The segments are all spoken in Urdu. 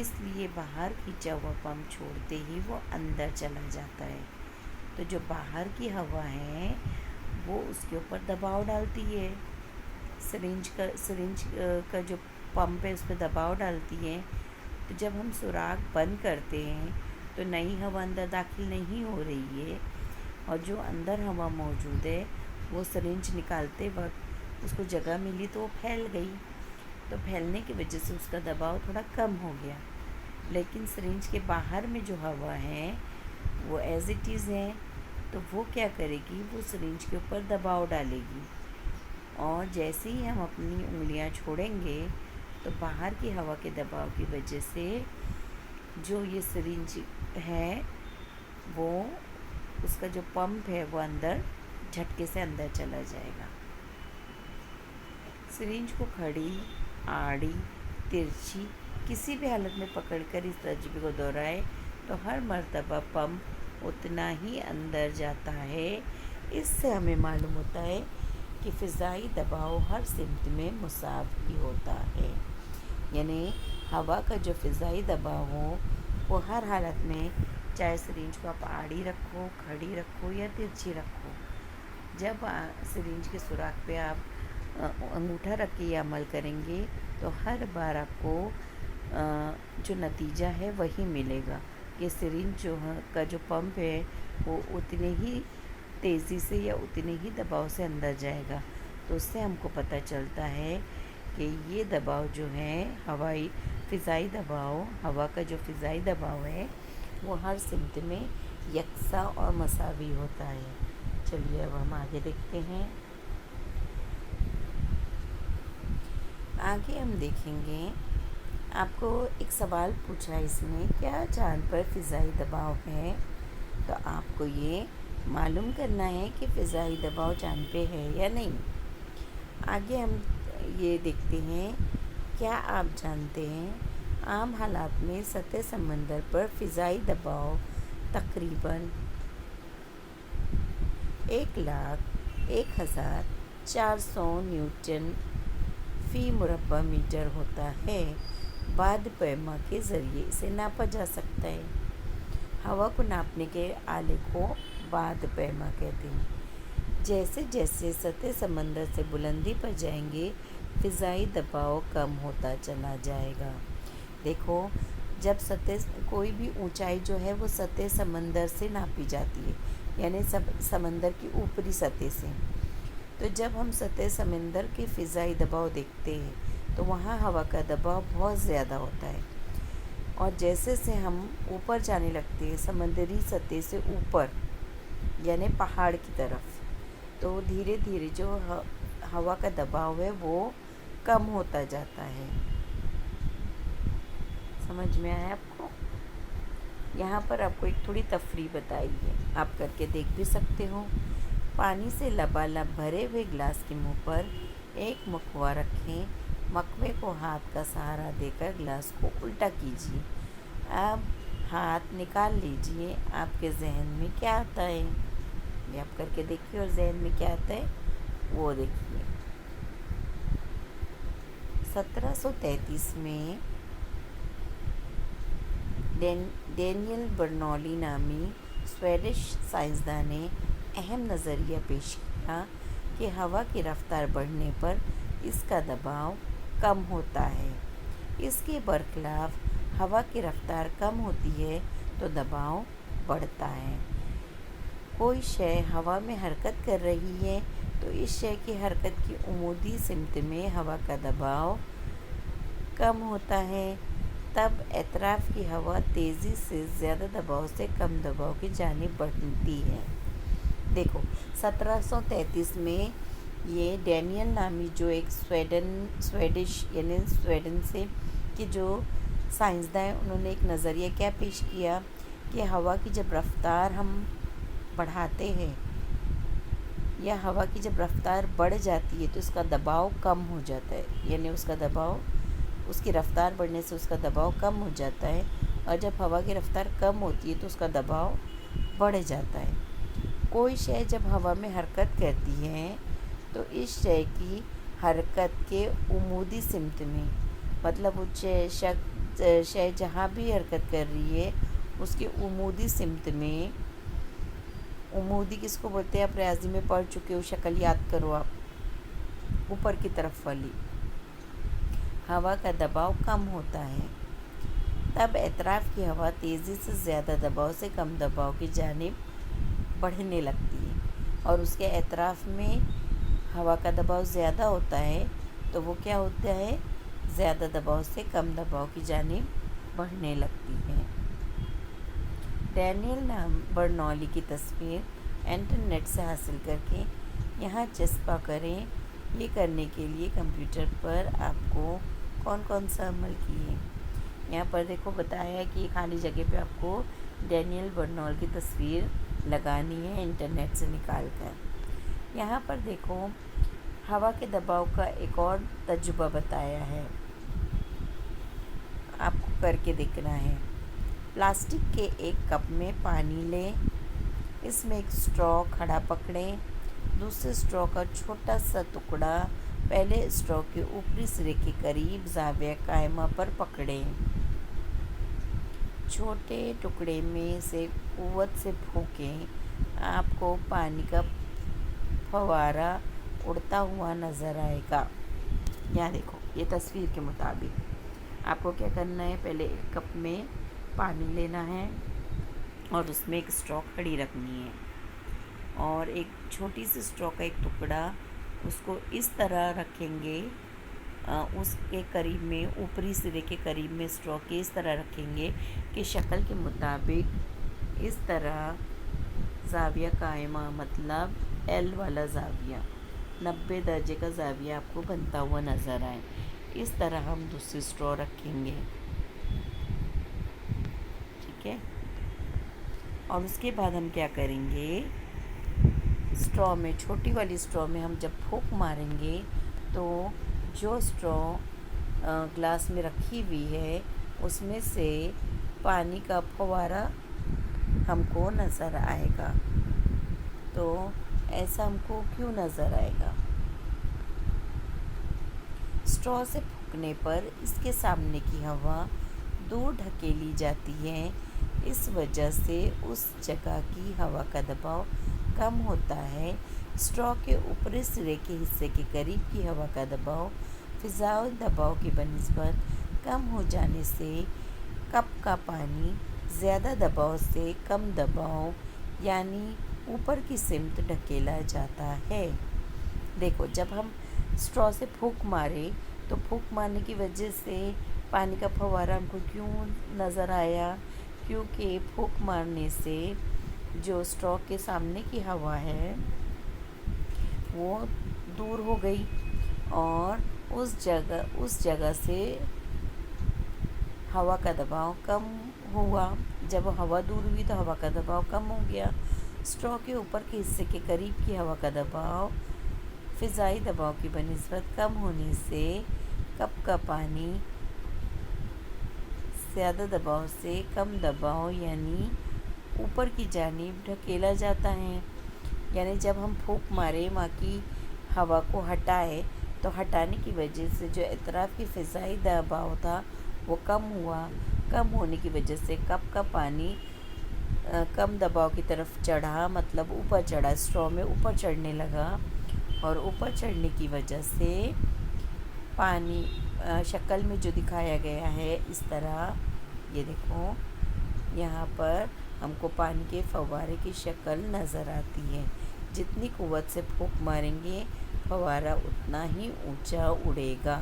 اس لیے باہر کھینچا ہوا پمپ چھوڑتے ہی وہ اندر چلا جاتا ہے. تو جو باہر کی ہوا ہے وہ اس کے اوپر دباؤ ڈالتی ہے، سرنج کا جو پمپ ہے اس پہ دباؤ ڈالتی ہے. تو جب ہم سوراخ بند کرتے ہیں تو نئی ہوا اندر داخل نہیں ہو رہی ہے، اور جو اندر ہوا موجود ہے وہ سرنج نکالتے وقت اس کو جگہ ملی تو وہ پھیل گئی. تو پھیلنے کی وجہ سے اس کا دباؤ تھوڑا کم ہو گیا. لیکن سرنج کے باہر میں جو ہوا ہے وہ ایز اٹ از ہے، تو وہ کیا کرے گی، وہ سرنج کے اوپر دباؤ ڈالے گی. اور جیسے ہی ہم اپنی انگلیاں چھوڑیں گے تو باہر کی ہوا کے دباؤ کی وجہ سے جو یہ سرنج ہے وہ اس کا جو پمپ ہے وہ اندر جھٹکے سے اندر چلا جائے گا. سرنج کو کھڑی، آڑی، ترچھی کسی بھی حالت میں پکڑ کر اس تجربے کو دہرائے تو ہر مرتبہ پمپ اتنا ہی اندر جاتا ہے. اس سے ہمیں معلوم ہوتا ہے کہ فضائی دباؤ ہر سمت میں مساوی ہوتا ہے. یعنی ہوا کا جو فضائی دباؤ ہو وہ ہر حالت میں، چاہے سرنج کو آپ آڑی رکھو، کھڑی رکھو یا ترچھی رکھو، جب سرنج کے سوراخ پہ آپ انگوٹھا رکھ کے یہ عمل کریں گے تو ہر بار آپ کو جو نتیجہ ہے وہی ملے گا کہ سرنج کا جو پمپ ہے وہ اتنے ہی تیزی سے یا اتنے ہی دباؤ سے اندر جائے گا. تو اس سے ہم کو پتہ چلتا ہے کہ یہ دباؤ جو ہے فضائی دباؤ، ہوا کا جو فضائی دباؤ ہے وہ ہر سمت میں یکساں اور مساوی ہوتا ہے. چلیے اب ہم آگے دیکھتے ہیں. آگے ہم دیکھیں گے، آپ کو ایک سوال پوچھا اس میں، کیا چاند پر فضائی دباؤ ہے؟ تو آپ کو یہ معلوم کرنا ہے کہ فضائی دباؤ چاند پہ ہے یا نہیں. آگے ہم یہ دیکھتے ہیں، کیا آپ جانتے ہیں عام حالات میں سطح سمندر پر فضائی دباؤ تقریباً 1,01,400 نیوٹن فی مربع میٹر ہوتا ہے. بعد پیما کے ذریعے اسے ناپا جا سکتا ہے. ہوا کو ناپنے کے آلے کو بعد پیما کہتے ہیں. جیسے جیسے سطح سمندر سے بلندی پر جائیں گے فضائی دباؤ کم ہوتا چلا جائے گا. دیکھو، جب کوئی بھی اونچائی جو ہے وہ سطح سمندر سے ناپی جاتی ہے، یعنی سمندر کی اوپری سطح سے. تو جب ہم سطح سمندر کے فضائی دباؤ دیکھتے ہیں تو وہاں ہوا کا دباؤ بہت زیادہ ہوتا ہے. اور جیسے سے ہم اوپر جانے لگتے ہیں سمندری سطح سے اوپر، یعنی پہاڑ کی طرف، تو دھیرے دھیرے جو ہوا کا دباؤ ہے وہ کم ہوتا جاتا ہے. سمجھ میں آیا آپ کو؟ یہاں پر آپ کو ایک تھوڑی تفریح بتائی ہے، آپ کر کے دیکھ بھی سکتے ہو. پانی سے لبالب بھرے ہوئے گلاس کے منہ پر ایک مکوا رکھیں. مکوے کو ہاتھ کا سہارا دے کر گلاس کو الٹا کیجیے. اب ہاتھ نکال لیجیے. آپ کے ذہن میں کیا آتا ہے یہ آپ کر کے دیکھیے، اور ذہن میں کیا آتا ہے وہ دیکھیے. 1733 میں ڈینیل برنولی نامی سویڈش سائنسداں نے اہم نظریہ پیش کیا کہ ہوا کی رفتار بڑھنے پر اس کا دباؤ کم ہوتا ہے. اس کے برخلاف ہوا کی رفتار کم ہوتی ہے تو دباؤ بڑھتا ہے. کوئی شے ہوا میں حرکت کر رہی ہے تو اس شے کی حرکت کی عمودی سمت میں ہوا کا دباؤ کم ہوتا ہے. تب اطراف کی ہوا تیزی سے زیادہ دباؤ سے کم دباؤ کی جانب بڑھتی ہے. دیکھو، 1733 میں یہ ڈینیل نامی جو ایک سویڈش یعنی سویڈن سے کہ جو سائنسداں ہیں، انہوں نے ایک نظریہ کیا پیش کیا کہ ہوا کی جب رفتار ہم بڑھاتے ہیں یا ہوا کی جب رفتار بڑھ جاتی ہے تو اس کا دباؤ کم ہو جاتا ہے. یعنی اس کا دباؤ، اس کی رفتار بڑھنے سے اس کا دباؤ کم ہو جاتا ہے، اور جب ہوا کی رفتار کم ہوتی ہے تو اس کا دباؤ بڑھ جاتا ہے. کوئی شے جب ہوا میں حرکت کرتی ہے تو اس شے کی حرکت کے عمودی سمت میں، مطلب وہ شے جہاں بھی حرکت کر رہی ہے اس کے عمودی سمت میں، عمودی کس کو بولتے ہیں؟ آپ ریاضی میں پڑھ چکے ہو، شکل یاد کرو آپ، اوپر کی طرف والی، ہوا کا دباؤ کم ہوتا ہے، تب اطراف کی ہوا تیزی سے زیادہ دباؤ سے کم دباؤ کی جانب بڑھنے لگتی ہے، اور اس کے اطراف میں ہوا کا دباؤ زیادہ ہوتا ہے تو وہ کیا ہوتا ہے؟ زیادہ دباؤ سے کم دباؤ کی جانب بڑھنے لگتی ہے۔ ڈینیل برنولی کی تصویر انٹرنیٹ سے حاصل کر کے یہاں چسپاں کریں۔ یہ کرنے کے لیے کمپیوٹر پر آپ کو کون کون سا عمل کیے؟ یہاں پر دیکھو بتایا کہ خالی جگہ پہ آپ کو ڈینیل برنول کی تصویر لگانی ہے انٹرنیٹ سے نکال کر۔ یہاں پر دیکھو ہوا کے دباؤ کا ایک اور تجربہ بتایا ہے، آپ کو کر کے دیکھنا ہے۔ پلاسٹک کے ایک کپ میں پانی لیں، اس میں ایک اسٹرو کھڑا پکڑیں، دوسرے اسٹرو کا چھوٹا سا ٹکڑا پہلے اسٹرو کے اوپری سرے کے قریب زاویہ قائمہ پر پکڑیں، چھوٹے ٹکڑے میں سے قوت سے پھونکیں، آپ کو پانی کا پھوارہ اڑتا ہوا نظر آئے گا۔ یہاں دیکھو یہ تصویر کے مطابق آپ کو کیا کرنا ہے، پہلے ایک کپ میں پانی لینا ہے اور اس میں ایک اسٹرو کھڑی رکھنی ہے، اور ایک چھوٹی سی اسٹرو کا ایک ٹکڑا اس کو اس طرح رکھیں گے، اس کے قریب میں اوپری سرے کے قریب میں اسٹرو کے اس طرح رکھیں گے کہ شکل کے مطابق اس طرح زاویہ قائمہ، مطلب ایل والا زاویہ، 90 درجے کا زاویہ آپ کو بنتا ہوا نظر آئے۔ اس طرح ہم دوسری اسٹرو رکھیں گے، ٹھیک ہے؟ اور اس کے بعد ہم کیا کریں گے، اسٹرو میں، چھوٹی والی اسٹرو میں ہم جب پھونک ماریں گے تو جو اسٹرو گلاس میں رکھی ہوئی ہے اس میں سے پانی کا پھوارہ ہم کو نظر آئے گا۔ تو ایسا ہم کو کیوں نظر آئے گا؟ اسٹرو سے پھونکنے پر اس کے سامنے کی ہوا دور دھکیلی جاتی ہے، اس وجہ سے اس جگہ کی ہوا کا دباؤ کم ہوتا ہے۔ اسٹرو کے اوپری سرے کے حصے کے قریب کی ہوا کا دباؤ فضائی دباؤ کی بنسبت کم ہو جانے سے کپ کا پانی زیادہ دباؤ سے کم دباؤ یعنی اوپر کی سمت ڈھکیلا جاتا ہے۔ دیکھو جب ہم اسٹرو سے پھونک مارے تو پھونک مارنے کی وجہ سے پانی کا پھوارہ ہم کو کیوں نظر آیا؟ کیونکہ پھونک مارنے سے جو اسٹرو کے سامنے کی ہوا ہے وہ دور ہو گئی، اور اس جگہ سے ہوا کا دباؤ کم ہوا۔ جب ہوا دور ہوئی تو ہوا کا دباؤ کم ہو گیا۔ اسٹرو کے اوپر کے حصے کے قریب کی ہوا کا دباؤ فضائی دباؤ کی بنسبت کم ہونے سے کپ کا پانی زیادہ دباؤ سے کم دباؤ یعنی اوپر کی جانب ڈھکیلا جاتا ہے۔ یعنی جب ہم پھونک مارے وہاں کی ہوا کو ہٹائے تو ہٹانے کی وجہ سے جو اطراف کی فضائی دباؤ تھا وہ کم ہوا، کم ہونے کی وجہ سے کپ کا پانی کم دباؤ کی طرف چڑھا، مطلب اوپر چڑھا، اسٹرو میں اوپر چڑھنے لگا، اور اوپر چڑھنے کی وجہ سے پانی شکل میں جو دکھایا گیا ہے اس طرح، یہ دیکھو یہاں پر ہم کو پانی کے فوارے کی شکل نظر آتی ہے۔ جتنی قوت سے پھونک ماریں گے فوارہ اتنا ہی اونچا اڑے گا۔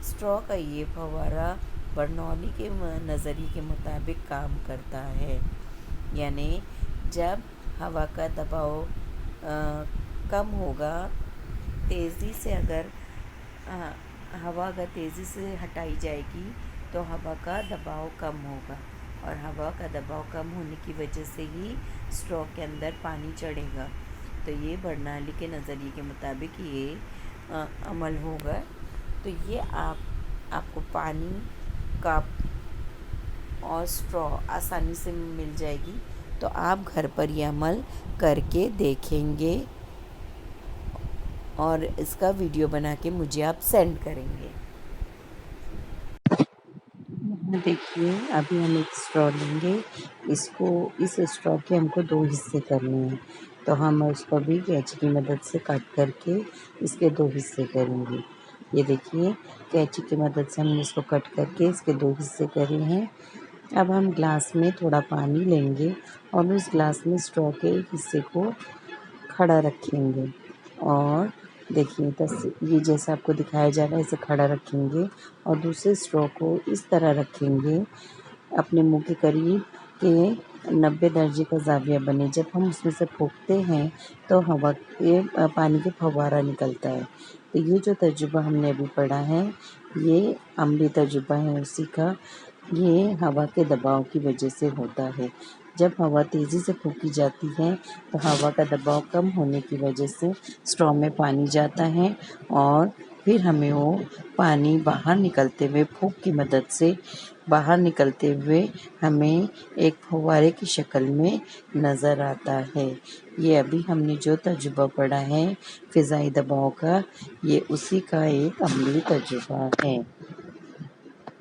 اسٹرو کا یہ فوارہ برنولی کے نظریے کے مطابق کام کرتا ہے، یعنی جب ہوا کا دباؤ کم ہوگا، تیزی سے اگر تیزی سے ہٹائی جائے گی تو ہوا کا دباؤ کم ہوگا، اور ہوا کا دباؤ کم ہونے کی وجہ سے ہی اسٹرو کے اندر پانی چڑھے گا۔ تو یہ برنولی کے نظریے کے مطابق یہ عمل ہوگا۔ تو یہ آپ کو پانی، کپ اور اسٹرو آسانی سے مل جائے گی، تو آپ گھر پر یہ عمل کر کے دیکھیں گے اور اس کا ویڈیو بنا کے مجھے آپ سینڈ کریں گے۔ دیکھیے ابھی ہم ایک اسٹرا لیں گے، اس اسٹرا کے ہم کو 2 حصے کرنے ہیں، تو ہم اس کو بھی کینچی کی مدد سے کٹ کر کے اس کے 2 حصے کریں گے۔ یہ دیکھیے کینچی کی مدد سے ہم نے اس کو کٹ کر کے اس کے 2 حصے کرے ہیں۔ اب ہم گلاس میں تھوڑا پانی لیں گے اور اس گلاس میں اسٹرا کے ایک حصے کو کھڑا رکھیں گے، اور دیکھیے یہ جیسا آپ کو دکھایا جا رہا ہے اسے کھڑا رکھیں گے، اور دوسرے اسٹرا کو اس طرح رکھیں گے اپنے منہ کے قریب کہ 90 درجے کا زاویہ بنے۔ جب ہم اس میں سے پھونکتے ہیں تو ہوا کے پانی کے فوارہ نکلتا ہے۔ تو یہ جو تجربہ ہم نے ابھی پڑھا ہے یہ عملی تجربہ ہے اسی کا، یہ ہوا کے دباؤ کی وجہ سے ہوتا ہے۔ جب ہوا تیزی سے پھونکی جاتی ہے تو ہوا کا دباؤ کم ہونے کی وجہ سے اسٹرا میں پانی جاتا ہے، اور پھر ہمیں وہ پانی باہر نکلتے ہوئے پھونک کی مدد سے باہر نکلتے ہوئے ہمیں ایک فوارے کی شکل میں نظر آتا ہے۔ یہ ابھی ہم نے جو تجربہ پڑھا ہے فضائی دباؤ کا، یہ اسی کا ایک عملی تجربہ ہے۔